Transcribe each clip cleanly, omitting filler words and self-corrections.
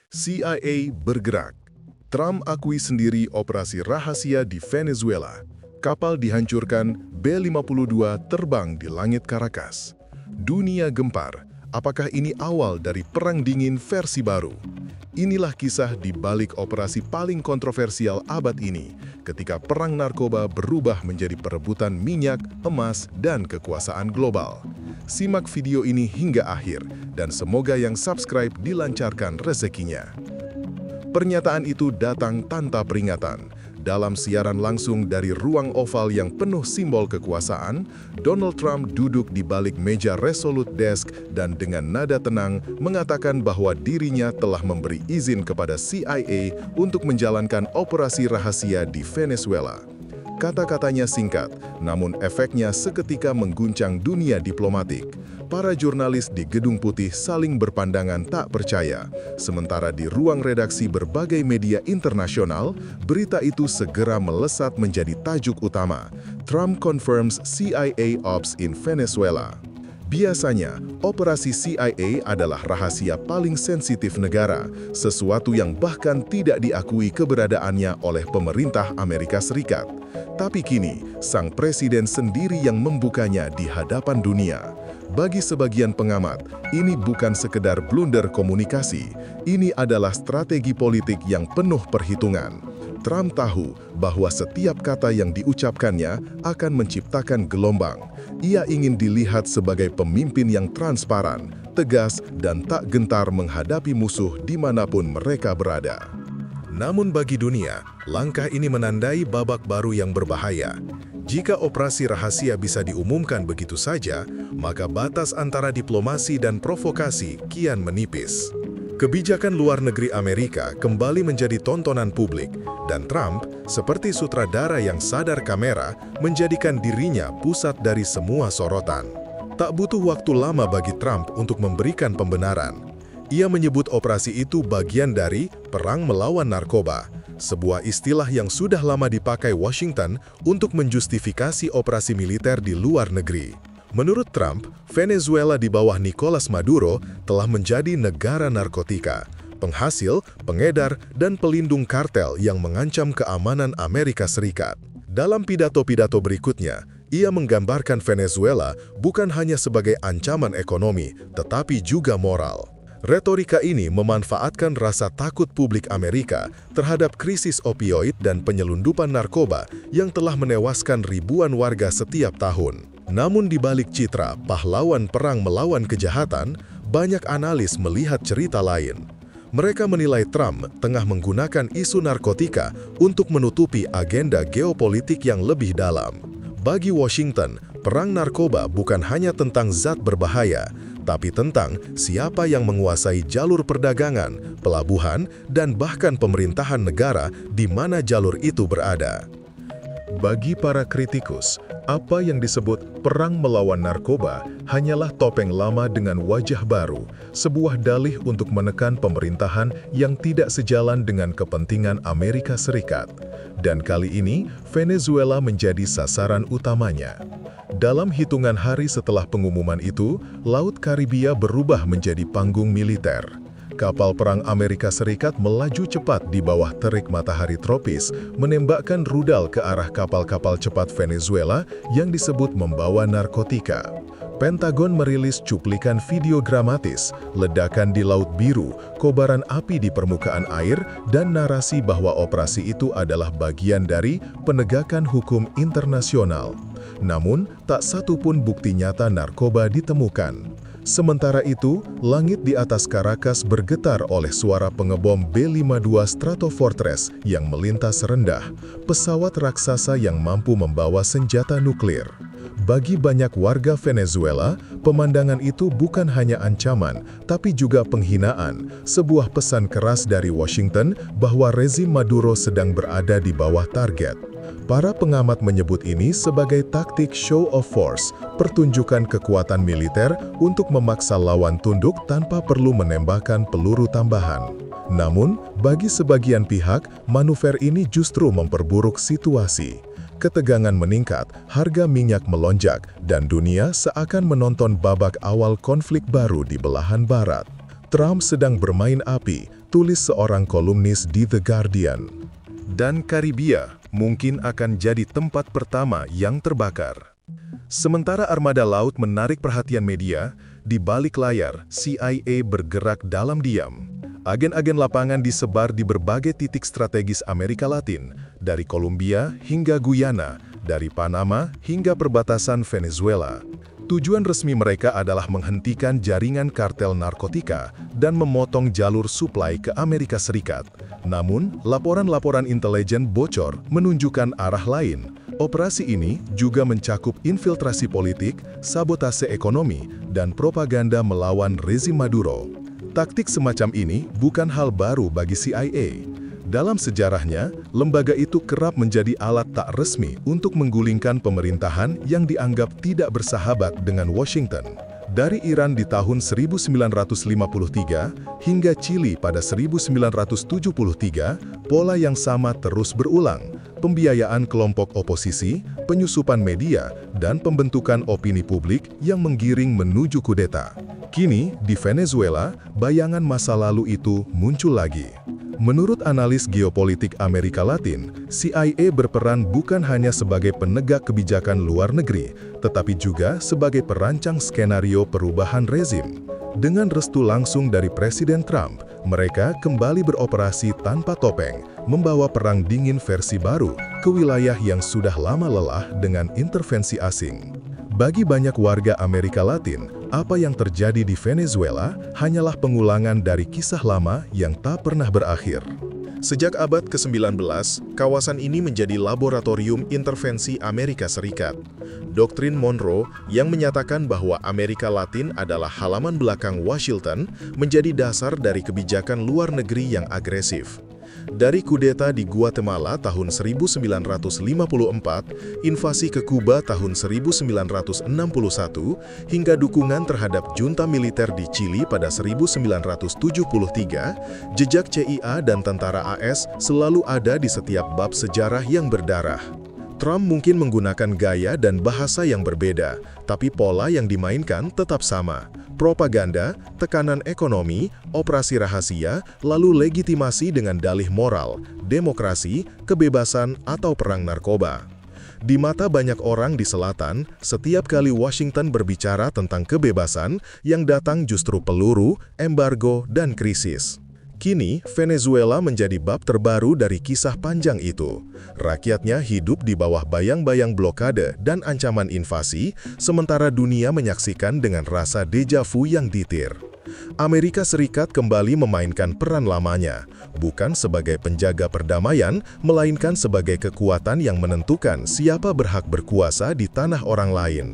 CIA bergerak. Trump akui sendiri operasi rahasia di Venezuela. Kapal dihancurkan, B-52 terbang di langit Caracas. Dunia gempar. Apakah ini awal dari perang dingin versi baru? Inilah kisah di balik operasi paling kontroversial abad ini, ketika perang narkoba berubah menjadi perebutan minyak, emas, dan kekuasaan global. Simak video ini hingga akhir, dan semoga yang subscribe dilancarkan rezekinya. Pernyataan itu datang tanpa peringatan. Dalam siaran langsung dari ruang oval yang penuh simbol kekuasaan, Donald Trump duduk di balik meja Resolute Desk dan dengan nada tenang mengatakan bahwa dirinya telah memberi izin kepada CIA untuk menjalankan operasi rahasia di Venezuela. Kata-katanya singkat, namun efeknya seketika mengguncang dunia diplomatik. Para jurnalis di Gedung Putih saling berpandangan tak percaya. Sementara di ruang redaksi berbagai media internasional, berita itu segera melesat menjadi tajuk utama. Trump confirms CIA ops in Venezuela. Biasanya, operasi CIA adalah rahasia paling sensitif negara, sesuatu yang bahkan tidak diakui keberadaannya oleh pemerintah Amerika Serikat. Tapi kini, sang presiden sendiri yang membukanya di hadapan dunia. Bagi sebagian pengamat, ini bukan sekedar blunder komunikasi, ini adalah strategi politik yang penuh perhitungan. Trump tahu bahwa setiap kata yang diucapkannya akan menciptakan gelombang. Ia ingin dilihat sebagai pemimpin yang transparan, tegas, dan tak gentar menghadapi musuh dimanapun mereka berada. Namun bagi dunia, langkah ini menandai babak baru yang berbahaya. Jika operasi rahasia bisa diumumkan begitu saja, maka batas antara diplomasi dan provokasi kian menipis. Kebijakan luar negeri Amerika kembali menjadi tontonan publik, dan Trump, seperti sutradara yang sadar kamera, menjadikan dirinya pusat dari semua sorotan. Tak butuh waktu lama bagi Trump untuk memberikan pembenaran. Ia menyebut operasi itu bagian dari perang melawan narkoba, sebuah istilah yang sudah lama dipakai Washington untuk menjustifikasi operasi militer di luar negeri. Menurut Trump, Venezuela di bawah Nicolas Maduro telah menjadi negara narkotika, penghasil, pengedar, dan pelindung kartel yang mengancam keamanan Amerika Serikat. Dalam pidato-pidato berikutnya, ia menggambarkan Venezuela bukan hanya sebagai ancaman ekonomi, tetapi juga moral. Retorika ini memanfaatkan rasa takut publik Amerika terhadap krisis opioid dan penyelundupan narkoba yang telah menewaskan ribuan warga setiap tahun. Namun di balik citra pahlawan perang melawan kejahatan, banyak analis melihat cerita lain. Mereka menilai Trump tengah menggunakan isu narkotika untuk menutupi agenda geopolitik yang lebih dalam. Bagi Washington, perang narkoba bukan hanya tentang zat berbahaya, tapi tentang siapa yang menguasai jalur perdagangan, pelabuhan, dan bahkan pemerintahan negara di mana jalur itu berada. Bagi para kritikus, apa yang disebut perang melawan narkoba hanyalah topeng lama dengan wajah baru, sebuah dalih untuk menekan pemerintahan yang tidak sejalan dengan kepentingan Amerika Serikat. Dan kali ini, Venezuela menjadi sasaran utamanya. Dalam hitungan hari setelah pengumuman itu, Laut Karibia berubah menjadi panggung militer. Kapal perang Amerika Serikat melaju cepat di bawah terik matahari tropis, menembakkan rudal ke arah kapal-kapal cepat Venezuela yang disebut membawa narkotika. Pentagon merilis cuplikan video dramatis, ledakan di Laut Biru, kobaran api di permukaan air, dan narasi bahwa operasi itu adalah bagian dari penegakan hukum internasional. Namun, tak satu pun bukti nyata narkoba ditemukan. Sementara itu, langit di atas Caracas bergetar oleh suara pengebom B-52 Stratofortress yang melintas rendah, pesawat raksasa yang mampu membawa senjata nuklir. Bagi banyak warga Venezuela, pemandangan itu bukan hanya ancaman, tapi juga penghinaan, sebuah pesan keras dari Washington bahwa rezim Maduro sedang berada di bawah target. Para pengamat menyebut ini sebagai taktik show of force, pertunjukan kekuatan militer untuk memaksa lawan tunduk tanpa perlu menembakkan peluru tambahan. Namun, bagi sebagian pihak, manuver ini justru memperburuk situasi. Ketegangan meningkat, harga minyak melonjak, dan dunia seakan menonton babak awal konflik baru di belahan barat. Trump sedang bermain api, tulis seorang kolumnis di The Guardian. Dan Karibia mungkin akan jadi tempat pertama yang terbakar. Sementara armada laut menarik perhatian media, di balik layar CIA bergerak dalam diam. Agen-agen lapangan disebar di berbagai titik strategis Amerika Latin, dari Kolombia hingga Guyana, dari Panama hingga perbatasan Venezuela. Tujuan resmi mereka adalah menghentikan jaringan kartel narkotika dan memotong jalur suplai ke Amerika Serikat. Namun, laporan-laporan intelijen bocor menunjukkan arah lain. Operasi ini juga mencakup infiltrasi politik, sabotase ekonomi, dan propaganda melawan rezim Maduro. Taktik semacam ini bukan hal baru bagi CIA. Dalam sejarahnya, lembaga itu kerap menjadi alat tak resmi untuk menggulingkan pemerintahan yang dianggap tidak bersahabat dengan Washington. Dari Iran di tahun 1953 hingga Chili pada 1973, pola yang sama terus berulang. Pembiayaan kelompok oposisi, penyusupan media, dan pembentukan opini publik yang menggiring menuju kudeta. Kini, di Venezuela, bayangan masa lalu itu muncul lagi. Menurut analis geopolitik Amerika Latin, CIA berperan bukan hanya sebagai penegak kebijakan luar negeri, tetapi juga sebagai perancang skenario perubahan rezim. Dengan restu langsung dari Presiden Trump, mereka kembali beroperasi tanpa topeng, membawa perang dingin versi baru ke wilayah yang sudah lama lelah dengan intervensi asing. Bagi banyak warga Amerika Latin, apa yang terjadi di Venezuela hanyalah pengulangan dari kisah lama yang tak pernah berakhir. Sejak abad ke-19, kawasan ini menjadi laboratorium intervensi Amerika Serikat. Doktrin Monroe yang menyatakan bahwa Amerika Latin adalah halaman belakang Washington menjadi dasar dari kebijakan luar negeri yang agresif. Dari kudeta di Guatemala tahun 1954, invasi ke Kuba tahun 1961, hingga dukungan terhadap junta militer di Chili pada 1973, jejak CIA dan tentara AS selalu ada di setiap bab sejarah yang berdarah. Trump mungkin menggunakan gaya dan bahasa yang berbeda, tapi pola yang dimainkan tetap sama. Propaganda, tekanan ekonomi, operasi rahasia, lalu legitimasi dengan dalih moral, demokrasi, kebebasan, atau perang narkoba. Di mata banyak orang di selatan, setiap kali Washington berbicara tentang kebebasan, yang datang justru peluru, embargo, dan krisis. Kini, Venezuela menjadi bab terbaru dari kisah panjang itu. Rakyatnya hidup di bawah bayang-bayang blokade dan ancaman invasi, sementara dunia menyaksikan dengan rasa deja vu yang ditir. Amerika Serikat kembali memainkan peran lamanya, bukan sebagai penjaga perdamaian, melainkan sebagai kekuatan yang menentukan siapa berhak berkuasa di tanah orang lain.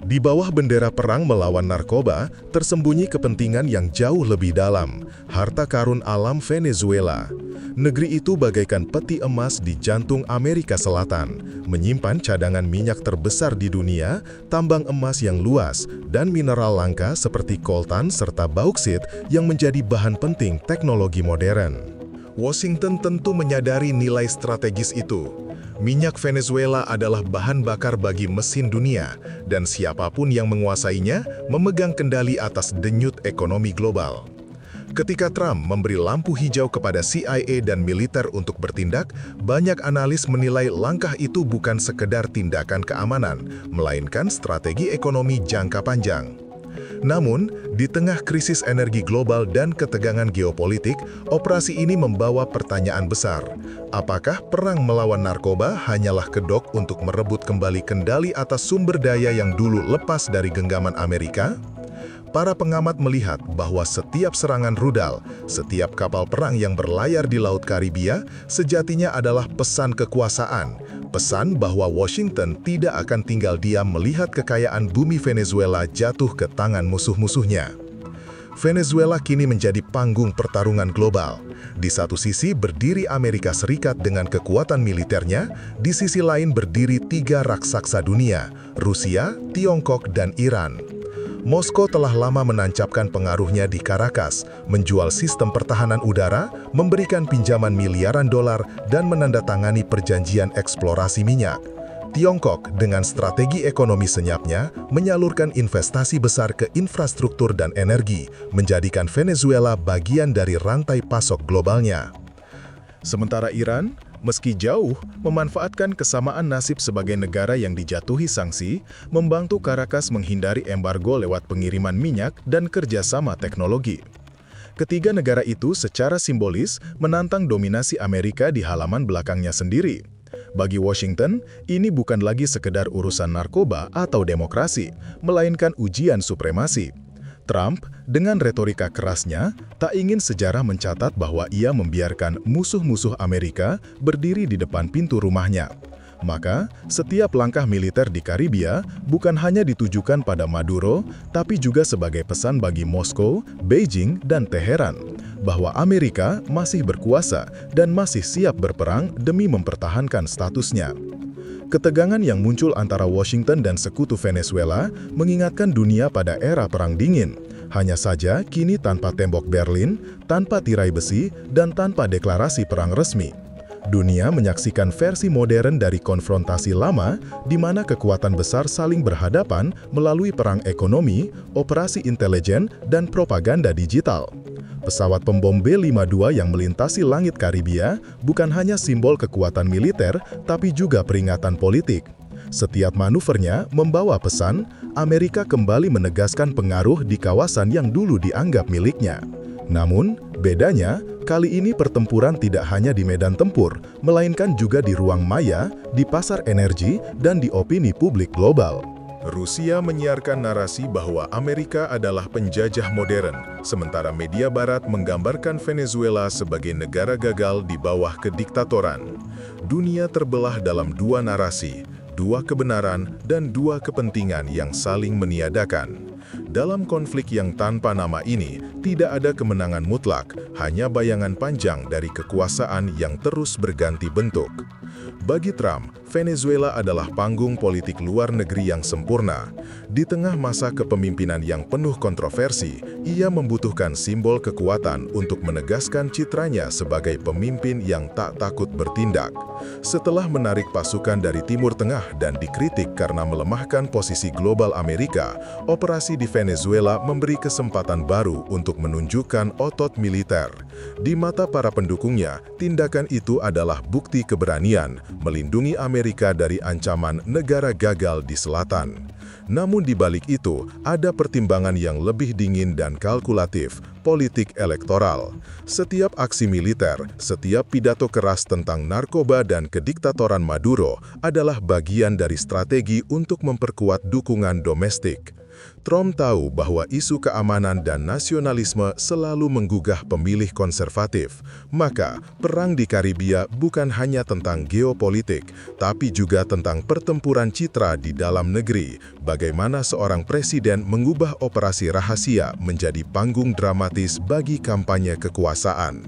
Di bawah bendera perang melawan narkoba, tersembunyi kepentingan yang jauh lebih dalam, harta karun alam Venezuela. Negeri itu bagaikan peti emas di jantung Amerika Selatan, menyimpan cadangan minyak terbesar di dunia, tambang emas yang luas, dan mineral langka seperti koltan serta bauksit yang menjadi bahan penting teknologi modern. Washington tentu menyadari nilai strategis itu. Minyak Venezuela adalah bahan bakar bagi mesin dunia, dan siapapun yang menguasainya memegang kendali atas denyut ekonomi global. Ketika Trump memberi lampu hijau kepada CIA dan militer untuk bertindak, banyak analis menilai langkah itu bukan sekedar tindakan keamanan, melainkan strategi ekonomi jangka panjang. Namun, di tengah krisis energi global dan ketegangan geopolitik, operasi ini membawa pertanyaan besar. Apakah perang melawan narkoba hanyalah kedok untuk merebut kembali kendali atas sumber daya yang dulu lepas dari genggaman Amerika? Para pengamat melihat bahwa setiap serangan rudal, setiap kapal perang yang berlayar di Laut Karibia, sejatinya adalah pesan kekuasaan, pesan bahwa Washington tidak akan tinggal diam melihat kekayaan bumi Venezuela jatuh ke tangan musuh-musuhnya. Venezuela kini menjadi panggung pertarungan global. Di satu sisi berdiri Amerika Serikat dengan kekuatan militernya, di sisi lain berdiri tiga raksasa dunia, Rusia, Tiongkok, dan Iran. Moskow telah lama menancapkan pengaruhnya di Caracas, menjual sistem pertahanan udara, memberikan pinjaman miliaran dolar, dan menandatangani perjanjian eksplorasi minyak. Tiongkok dengan strategi ekonomi senyapnya menyalurkan investasi besar ke infrastruktur dan energi, menjadikan Venezuela bagian dari rantai pasok globalnya. Sementara Iran, meski jauh, memanfaatkan kesamaan nasib sebagai negara yang dijatuhi sanksi, membantu Caracas menghindari embargo lewat pengiriman minyak dan kerjasama teknologi. Ketiga negara itu secara simbolis menantang dominasi Amerika di halaman belakangnya sendiri. Bagi Washington, ini bukan lagi sekedar urusan narkoba atau demokrasi, melainkan ujian supremasi. Trump, dengan retorika kerasnya, tak ingin sejarah mencatat bahwa ia membiarkan musuh-musuh Amerika berdiri di depan pintu rumahnya. Maka, setiap langkah militer di Karibia bukan hanya ditujukan pada Maduro, tapi juga sebagai pesan bagi Moskow, Beijing, dan Teheran, bahwa Amerika masih berkuasa dan masih siap berperang demi mempertahankan statusnya. Ketegangan yang muncul antara Washington dan sekutu Venezuela mengingatkan dunia pada era Perang Dingin. Hanya saja, kini tanpa tembok Berlin, tanpa tirai besi, dan tanpa deklarasi perang resmi. Dunia menyaksikan versi modern dari konfrontasi lama, di mana kekuatan besar saling berhadapan melalui perang ekonomi, operasi intelijen, dan propaganda digital. Pesawat pembom B-52 yang melintasi langit Karibia bukan hanya simbol kekuatan militer, tapi juga peringatan politik. Setiap manuvernya membawa pesan, Amerika kembali menegaskan pengaruh di kawasan yang dulu dianggap miliknya. Namun, bedanya, kali ini pertempuran tidak hanya di medan tempur, melainkan juga di ruang maya, di pasar energi, dan di opini publik global. Rusia menyiarkan narasi bahwa Amerika adalah penjajah modern, sementara media barat menggambarkan Venezuela sebagai negara gagal di bawah kediktatoran. Dunia terbelah dalam dua narasi, dua kebenaran, dan dua kepentingan yang saling meniadakan. Dalam konflik yang tanpa nama ini, tidak ada kemenangan mutlak, hanya bayangan panjang dari kekuasaan yang terus berganti bentuk. Bagi Trump, Venezuela adalah panggung politik luar negeri yang sempurna. Di tengah masa kepemimpinan yang penuh kontroversi, ia membutuhkan simbol kekuatan untuk menegaskan citranya sebagai pemimpin yang tak takut bertindak. Setelah menarik pasukan dari Timur Tengah dan dikritik karena melemahkan posisi global Amerika, operasi di Venezuela memberi kesempatan baru untuk menunjukkan otot militer. Di mata para pendukungnya, tindakan itu adalah bukti keberanian, melindungi Amerika dari ancaman negara gagal di selatan. Namun di balik itu, ada pertimbangan yang lebih dingin dan kalkulatif, politik elektoral. Setiap aksi militer, setiap pidato keras tentang narkoba dan kediktatoran Maduro adalah bagian dari strategi untuk memperkuat dukungan domestik. Trump tahu bahwa isu keamanan dan nasionalisme selalu menggugah pemilih konservatif. Maka, perang di Karibia bukan hanya tentang geopolitik, tapi juga tentang pertempuran citra di dalam negeri. Bagaimana seorang presiden mengubah operasi rahasia menjadi panggung dramatis bagi kampanye kekuasaan.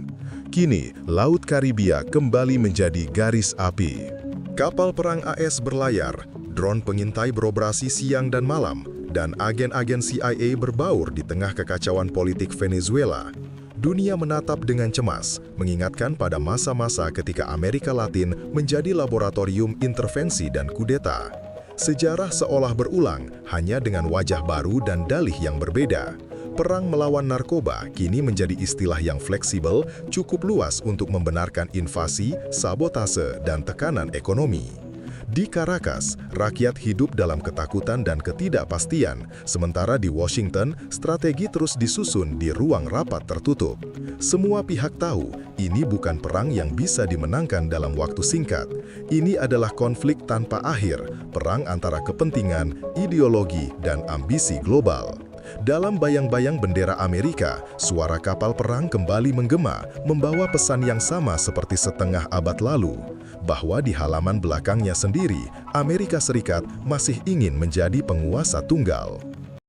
Kini, Laut Karibia kembali menjadi garis api. Kapal perang AS berlayar, drone pengintai beroperasi siang dan malam, dan agen-agen CIA berbaur di tengah kekacauan politik Venezuela. Dunia menatap dengan cemas, mengingatkan pada masa-masa ketika Amerika Latin menjadi laboratorium intervensi dan kudeta. Sejarah seolah berulang, hanya dengan wajah baru dan dalih yang berbeda. Perang melawan narkoba kini menjadi istilah yang fleksibel, cukup luas untuk membenarkan invasi, sabotase, dan tekanan ekonomi. Di Caracas, rakyat hidup dalam ketakutan dan ketidakpastian, sementara di Washington, strategi terus disusun di ruang rapat tertutup. Semua pihak tahu, ini bukan perang yang bisa dimenangkan dalam waktu singkat. Ini adalah konflik tanpa akhir, perang antara kepentingan, ideologi, dan ambisi global. Dalam bayang-bayang bendera Amerika, suara kapal perang kembali menggema, membawa pesan yang sama seperti setengah abad lalu, bahwa di halaman belakangnya sendiri, Amerika Serikat masih ingin menjadi penguasa tunggal.